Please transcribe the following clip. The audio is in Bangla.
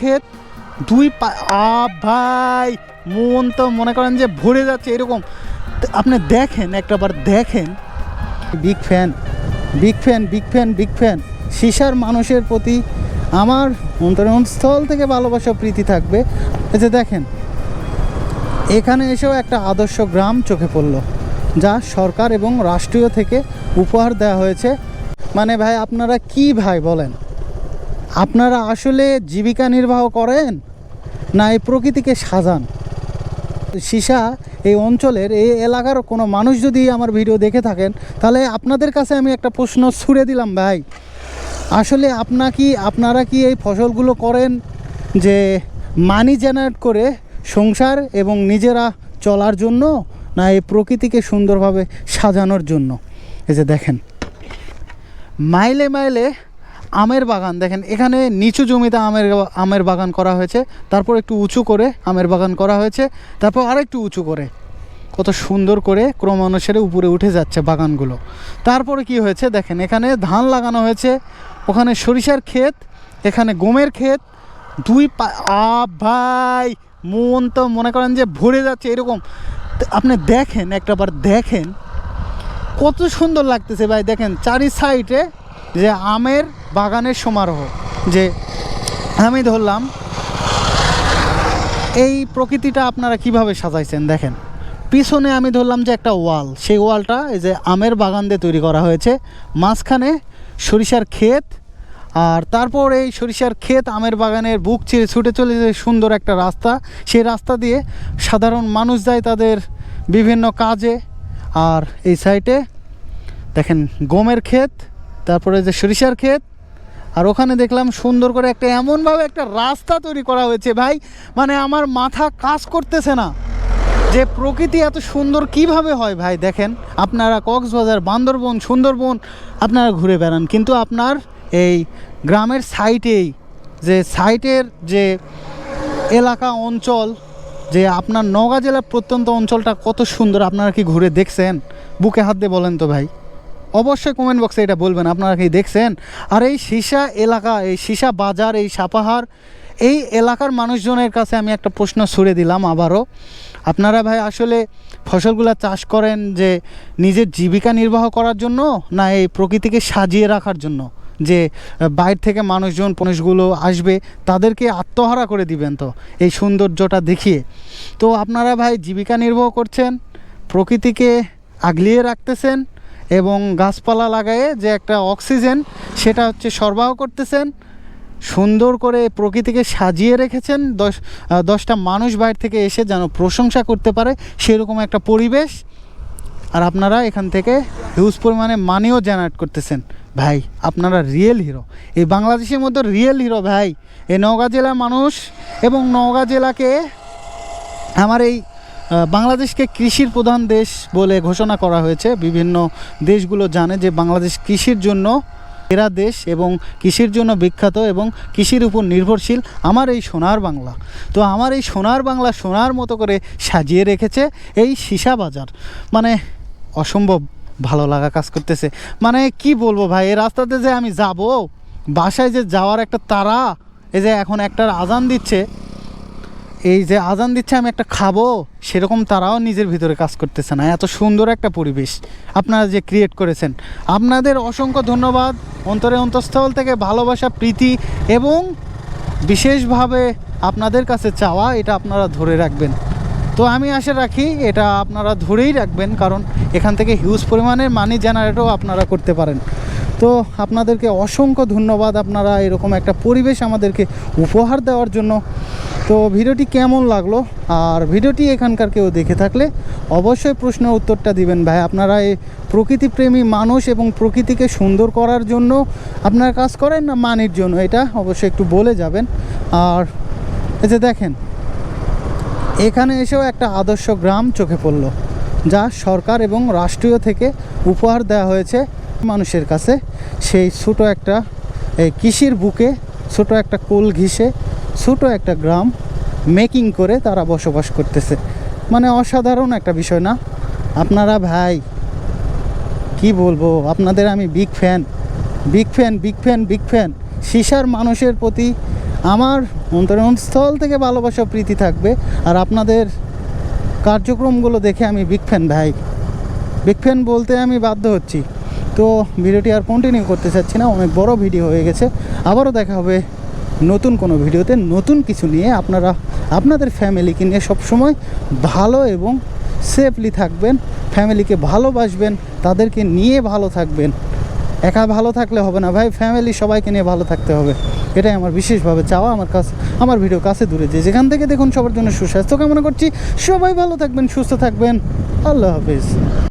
ক্ষেত দুই ভাই মন তো মনে করেন যে ভরে যাচ্ছে এরকম। আপনি দেখেন, একটাবার দেখেন। Big fan big fan big fan big fan. সিসার মানুষের প্রতি আমার অন্তরস্থল থেকে ভালোবাসা প্রীতি থাকবে। এই যে দেখেন, এখানে এসেও একটা আদর্শ গ্রাম চোখে পড়ল, যা সরকার এবং রাষ্ট্রীয় থেকে উপহার দেওয়া হয়েছে। মানে ভাই আপনারা কি ভাই বলেন, আপনারা আসলে জীবিকা নির্বাহ করেন না এই প্রকৃতিকে সাজান? সিসা এই অঞ্চলের এই এলাকার কোনো মানুষ যদি আমার ভিডিও দেখে থাকেন, তাহলে আপনাদের কাছে আমি একটা প্রশ্ন ছুড়ে দিলাম ভাই, আসলে আপনারা কি এই ফসলগুলো করেন যে মানি জেনারেট করে সংসার এবং নিজেরা চলার জন্য, না এই প্রকৃতিকে সুন্দরভাবে সাজানোর জন্য? এই যে দেখেন, মাইলে মাইলে আমের বাগান দেখেন। এখানে নিচু জমিতে আমের বাগান করা হয়েছে, তারপর একটু উঁচু করে আমের বাগান করা হয়েছে, তারপর আরেকটু উঁচু করে, কত সুন্দর করে ক্রমানুসারে উপরে উঠে যাচ্ছে বাগানগুলো। তারপরে কি হয়েছে দেখেন, এখানে ধান লাগানো হয়েছে, ওখানে সরিষার ক্ষেত, এখানে গমের ক্ষেত। ভাই মন তো মনে করেন যে ভরে যাচ্ছে এরকম। আপনি দেখেন, একটাবার দেখেন কত সুন্দর লাগতেছে ভাই। দেখেন চারি সাইডে যে আমের বাগানের সমারোহ, যে আমি ধরলাম এই প্রকৃতিটা আপনারা কিভাবে সাজাইছেন দেখেন। পিছনে আমি ধরলাম যে একটা ওয়াল, সেই ওয়ালটা এই যে আমের বাগান দিয়ে তৈরি করা হয়েছে, মাঝখানে সরিষার ক্ষেত, আর তারপর এই সরিষার ক্ষেত আমের বাগানের বুক চিরে ছুটে চলে যে সুন্দর একটা রাস্তা, সেই রাস্তা দিয়ে সাধারণ মানুষ যায় তাদের বিভিন্ন কাজে। আর এই সাইডে দেখেন গমের ক্ষেত, তারপরে যে সরিষার ক্ষেত, আর ওখানে দেখলাম সুন্দর করে একটা এমনভাবে একটা রাস্তা তৈরি করা হয়েছে ভাই, মানে আমার মাথা কাজ করতেছে না যে প্রকৃতি এত সুন্দর কিভাবে হয় ভাই। দেখেন আপনারা কক্সবাজার, বান্দরবন, সুন্দরবন আপনারা ঘুরে বেড়ান, কিন্তু আপনার এই গ্রামের সাইটেই যে সাইটের যে এলাকা অঞ্চল, যে আপনার নওগাঁ জেলার প্রত্যন্ত অঞ্চলটা কত সুন্দর, আপনারা কি ঘুরে দেখছেন? বুকে হাত দিয়ে বলেন তো ভাই, অবশ্যই কমেন্ট বক্সে এটা বলবেন আপনারা কি দেখছেন। আর এই সিসা এলাকা, এই সিসা বাজার, এই সাপাহার, এই এলাকার মানুষজনের কাছে আমি একটা প্রশ্ন ছুড়ে দিলাম আবারও, আপনারা ভাই আসলে ফসলগুলো চাষ করেন যে নিজের জীবিকা নির্বাহ করার জন্য, না এই প্রকৃতিকে সাজিয়ে রাখার জন্য, যে বাইরে থেকে মানুষগুলো আসবে তাদেরকে আত্মহারা করে দিবেন তো এই সৌন্দর্যটা দেখিয়ে? তো আপনারা ভাই জীবিকা নির্বাহ করছেন, প্রকৃতিকে আগলিয়ে রাখতেছেন এবং গাছপালা লাগায়ে যে একটা অক্সিজেন সেটা হচ্ছে সরবরাহ করতেছেন, সুন্দর করে প্রকৃতিকে সাজিয়ে রেখেছেন, 10টা মানুষ বাইরে থেকে এসে যেন প্রশংসা করতে পারে সেরকম একটা পরিবেশ। আর আপনারা এখান থেকে হিউজ পরিমাণে মানিও জেনারেট করতেছেন ভাই, আপনারা রিয়েল হিরো, এই বাংলাদেশের মধ্যে রিয়েল হিরো ভাই। এই নওগাঁ জেলার মানুষ এবং নওগাঁ জেলাকে আমার এই বাংলাদেশকে কৃষির প্রধান দেশ বলে ঘোষণা করা হয়েছে। বিভিন্ন দেশগুলো জানে যে বাংলাদেশ কৃষির জন্য এরা দেশ এবং কৃষির জন্য বিখ্যাত এবং কৃষির উপর নির্ভরশীল আমার এই সোনার বাংলা। তো আমার এই সোনার বাংলা সোনার মতো করে সাজিয়ে রেখেছে এই সিসা বাজার, মানে অসম্ভব ভালো লাগা কাজ করতেছে। মানে কি বলবো ভাই, এই রাস্তাতে যে আমি যাব, বাসায় যে যাওয়ার একটা তাড়া, এই যে এখন একটা আজান দিচ্ছে, এই যে আজান দিচ্ছে আমি একটা খাবো, সেরকম তারাও নিজের ভিতরে কাজ করতেছে না। এত সুন্দর একটা পরিবেশ আপনারা যে ক্রিয়েট করেছেন, আপনাদের অসংখ্য ধন্যবাদ। অন্তরস্থল থেকে ভালোবাসা প্রীতি এবং বিশেষভাবে আপনাদের কাছে চাওয়া, এটা আপনারা ধরে রাখবেন। তো আমি আশা রাখি এটা আপনারা ধরেই রাখবেন, কারণ এখান থেকে হিউজ পরিমাণের মানি জেনারেটও আপনারা করতে পারেন। তো আপনাদেরকে অসংখ্য ধন্যবাদ, আপনারা এরকম একটা পরিবেশ আমাদেরকে উপহার দেওয়ার জন্য। তো ভিডিওটি কেমন লাগলো, আর ভিডিওটি এখানকার কেউ দেখে থাকলে অবশ্যই প্রশ্নের উত্তরটা দিবেন ভাই। আপনারা এই প্রকৃতিপ্রেমী মানুষ এবং প্রকৃতিকে সুন্দর করার জন্য আপনারা কাজ করেন না মানির জন্য, এটা অবশ্যই একটু বলে যাবেন। আর এই যে দেখেন, এখানে এসেও একটা আদর্শ গ্রাম চোখে পড়ল, যা সরকার এবং রাষ্ট্রীয় থেকে উপহার দেওয়া হয়েছে মানুষের কাছে। সেই ছোটো একটা এই কৃষির বুকে ছোট একটা কোল ঘিসে ছোট একটা গ্রাম মেকিং করে তারা বসবাস করতেছে, মানে অসাধারণ একটা বিষয় না? আপনারা ভাই কি বলবো, আপনাদের আমি big fan big fan big fan big fan. সিসার মানুষের প্রতি আমার অন্তরস্থল থেকে ভালোবাসা প্রীতি থাকবে। আর আপনাদের কার্যক্রমগুলো দেখে আমি বিগ ফ্যান ভাই, বিগ ফ্যান বলতে আমি বাধ্য হচ্ছি। তো ভিডিওটি আর কন্টিনিউ করতে চাচ্ছি না, অনেক বড় ভিডিও হয়ে গেছে। আবারও দেখা হবে নতুন কোনো ভিডিওতে, নতুন কিছু নিয়ে। আপনারা আপনাদের ফ্যামিলিকে নিয়ে সবসময় ভালো এবং সেফলি থাকবেন, ফ্যামিলিকে ভালোবাসবেন, তাদেরকে নিয়ে ভালো থাকবেন। একা ভালো থাকলে হবে না ভাই, ফ্যামিলি সবাইকে নিয়ে ভালো থাকতে হবে। এটাই আমার বিশেষভাবে চাওয়া। আমার ভিডিও কাছে দূরে যেখান থেকে দেখুন, সবার জন্য সুস্বাস্থ্য কামনা করছি। সবাই ভালো থাকবেন, সুস্থ থাকবেন। আল্লাহ হাফিজ।